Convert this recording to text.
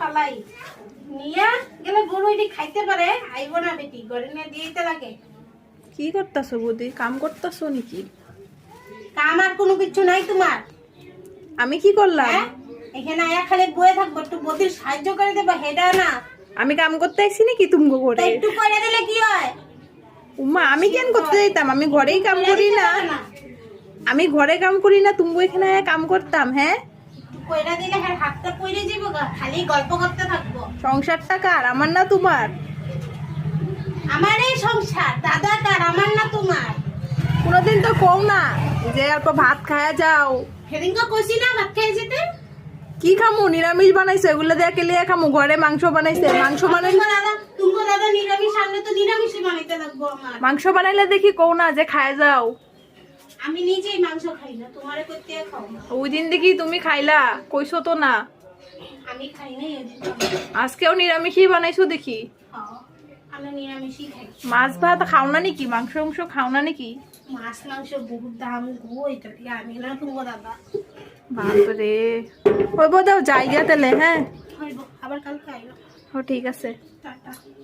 পালাই নিয়া গেলে গরু এটি খাইতে পারে আইব না বেটি ঘরে নিয়ে দিতে লাগে। কি করতেছো বৌদি, কাম করতেছো নাকি? কাম আর কোনো কিছু নাই তোমার? আমি কি করলাম? হ্যাঁ এখানে আয়া খালি বয়ে থাকবো, একটু বদির সাহায্য করে দেবা হেডা না। আমি কাম করতে আইছি নাকি তুমি করে? একটু করে দিলে কি হয়? উম্মা আমি কেন করতে যাইতাম? আমি ঘরেই কাম করি না। আমি ঘরে কাম করি না, তুমি এখানে আয়া কাম করতাম? হ্যাঁ একটু কইরা দিলে হ্যাঁ হাতটা পড়ে যাবো গা, খালি গল্প করতে থাকবো। সংসারটা কার, আমার না তোমার? আমার এই সংসার দাদা কার, আমার না তোমার। কোনোদিন তো কও না যে অল্প ভাত খায়া যাও। সেদিনকে কইছি না ভাত খেয়ে যেতে। কি খামু? নিরামিষ বানাইছে, এগুলো দিয়ে কেলিয়ে খামু। ঘরে মাংস বানাইছে, মাংস বানাইলে তুমি দাদা নিরামিষ আনলে তো নিরামিষই বানাইতে লাগবো আমার। মাংস বানাইলে দেখি কও না যে খায় যাও। আমি নিজেই মাংস খাই না, তোমারে করতে খাও না। ওই দিন দেখি তুমি খাইলা, কইছো তো না। আমি খাই নাই ওদিন। আজকেও নিরামিষই বানাইছো দেখি। আমি নিরামিষই খাই। মাছ ভাত খাও না নাকি? মাংস মাংস খাও না নাকি? মাছ মাংস বহুত দাম গো, এটা থেকে আমি না তুমি দাদা। বাপরে, ওই বোধ জায়গা তেলে। হ্যাঁ হইব আবার কালকে আইলো। ও ঠিক আছে। টাটা।